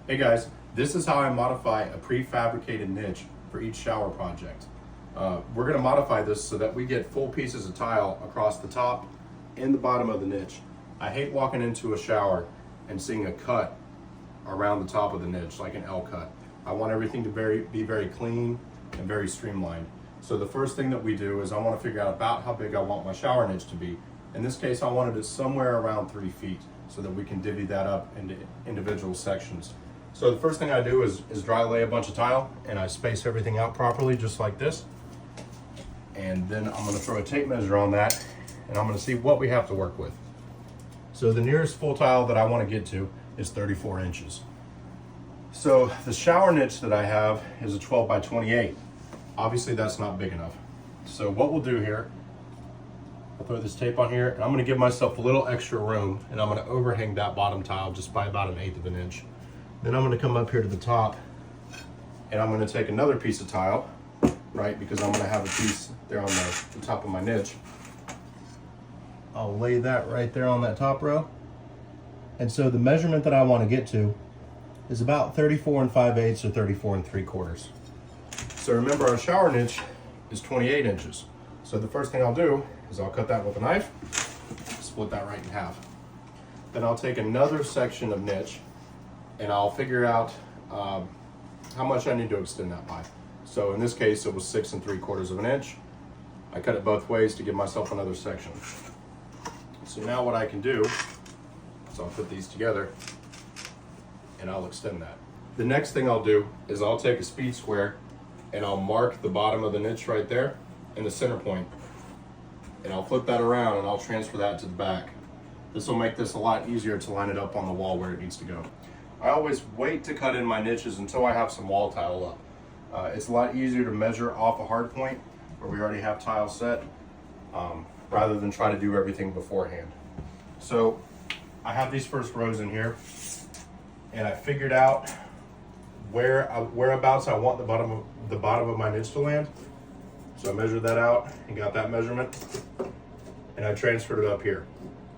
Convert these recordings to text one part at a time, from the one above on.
Hey guys, this is how I modify a prefabricated niche for each shower project. We're going to modify this so that we get full pieces of tile across the top and the bottom of the niche. I hate walking into a shower and seeing a cut around the top of the niche, like an L cut. I want everything to be very clean and very streamlined. So the first thing that we do is I want to figure out about how big I want my shower niche to be. In this case, I wanted it somewhere around 3 feet so that we can divvy that up into individual sections. So the first thing I do is dry lay a bunch of tile, and I space everything out properly just like this. And then I'm going to throw a tape measure on that, and I'm going to see what we have to work with. So the nearest full tile that I want to get to is 34 inches. So the shower niche that I have is a 12 by 28. Obviously that's not big enough. So what we'll do here, I'll throw this tape on here, and I'm going to give myself a little extra room, and I'm going to overhang that bottom tile just by about 1/8 of an inch. Then I'm going to come up here to the top, and I'm going to take another piece of tile, right, because I'm going to have a piece there on the top of my niche. I'll lay that right there on that top row. And so the measurement that I want to get to is about 34 5/8 or 34 3/4. So remember, our shower niche is 28 inches. So the first thing I'll do is I'll cut that with a knife, split that right in half. Then I'll take another section of niche, and I'll figure out how much I need to extend that by. So in this case, it was 6 3/4 of an inch. I cut it both ways to give myself another section. So now what I can do is I'll put these together and I'll extend that. The next thing I'll do is I'll take a speed square and I'll mark the bottom of the niche right there in the center point. And I'll flip that around and I'll transfer that to the back. This will make this a lot easier to line it up on the wall where it needs to go. I always wait to cut in my niches until I have some wall tile up. It's a lot easier to measure off a hard point where we already have tile set, rather than try to do everything beforehand. So I have these first rows in here, and I figured out whereabouts I want the bottom of my niche to land. So I measured that out and got that measurement, and I transferred it up here.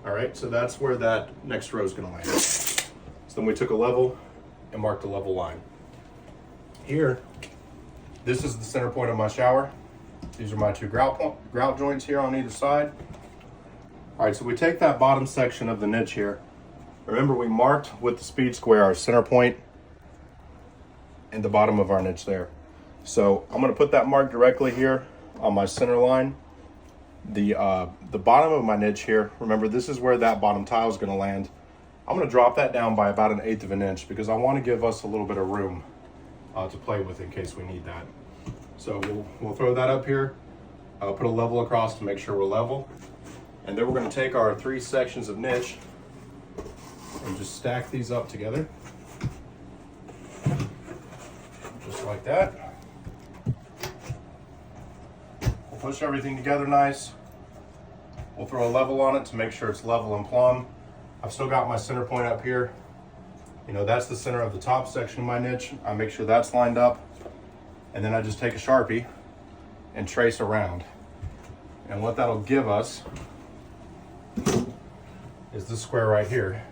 All right, so that's where that next row is going to land. So then we took a level and marked a level line. Here, this is the center point of my shower. These are my two grout joints here on either side. All right, so we take that bottom section of the niche here. Remember, we marked with the speed square our center point and the bottom of our niche there. So I'm going to put that mark directly here on my center line. The bottom of my niche here, remember, this is where that bottom tile is going to land. I'm going to drop that down by about 1/8 of an inch because I want to give us a little bit of room to play with in case we need that. So we'll throw that up here, put a level across to make sure we're level. And then we're going to take our 3 sections of niche and just stack these up together. Just like that. We'll push everything together nice. We'll throw a level on it to make sure it's level and plumb. I've still got my center point up here. You know, that's the center of the top section of my niche. I make sure that's lined up. And then I just take a Sharpie and trace around. And what that'll give us is this square right here.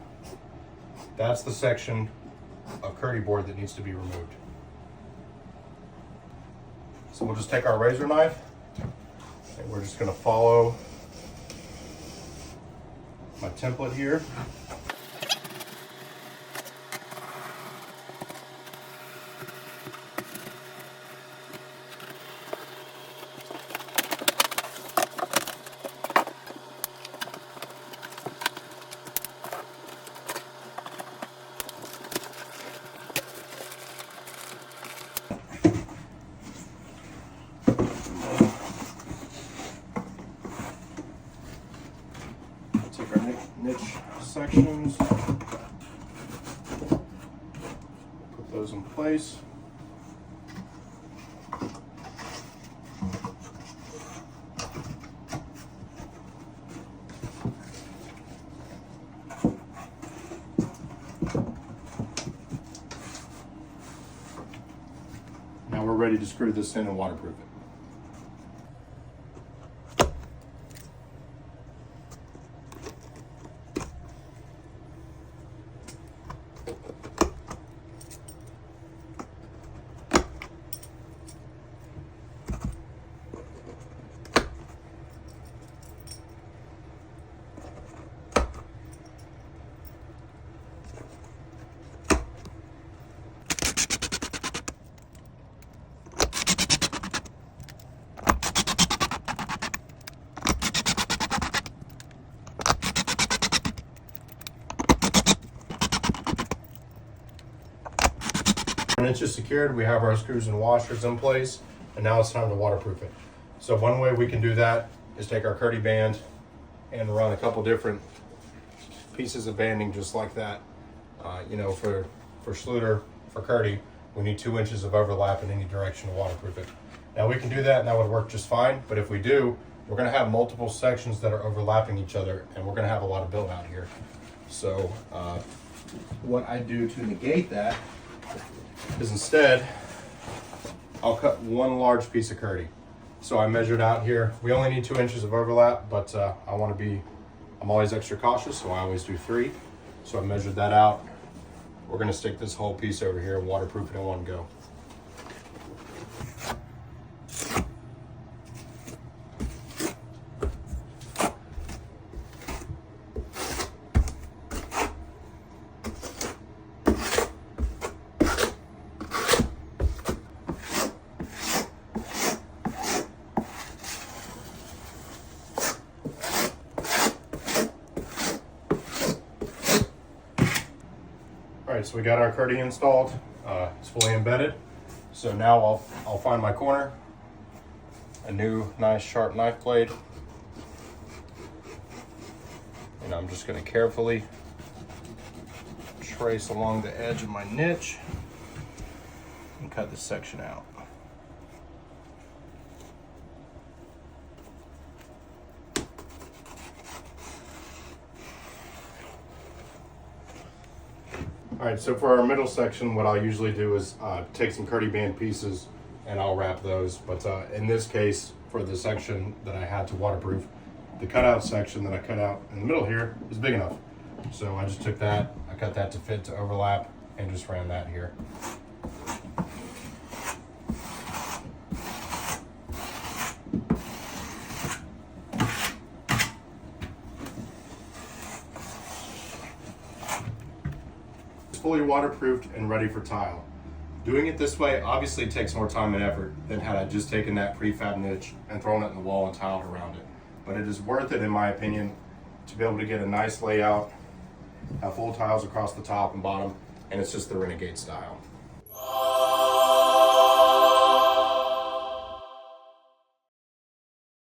That's the section of curdy board that needs to be removed. So we'll just take our razor knife and we're just going to follow my template here. Take our niche sections, put those in place. Now we're ready to screw this in and waterproof it. When it's just secured, we have our screws and washers in place, and now it's time to waterproof it. So one way we can do that is take our Curdy band and run a couple different pieces of banding just like that. You know, for Schluter, for Curdy, we need 2 inches of overlap in any direction to waterproof it. Now we can do that and that would work just fine, but if we do, we're gonna have multiple sections that are overlapping each other and we're gonna have a lot of build out here. So what I do to negate that is instead, I'll cut one large piece of Curdy. So I measured out here, we only need 2 inches of overlap, but I'm always extra cautious, so I always do 3. So I measured that out. We're gonna stick this whole piece over here and waterproof it in one go. All right, so we got our Curdy installed. It's fully embedded. So now I'll find my corner, a new nice sharp knife blade, and I'm just going to carefully trace along the edge of my niche and cut this section out. All right, so for our middle section, what I'll usually do is take some Curdy band pieces and I'll wrap those. But in this case, for the section that I had to waterproof, the cutout section that I cut out in the middle here is big enough. So I just took that, I cut that to fit to overlap and just ran that here. Fully waterproofed and ready for tile. Doing it this way obviously takes more time and effort than had I just taken that prefab niche and thrown it in the wall and tiled around it. But it is worth it in my opinion to be able to get a nice layout, have full tiles across the top and bottom, and it's just the Renegade style.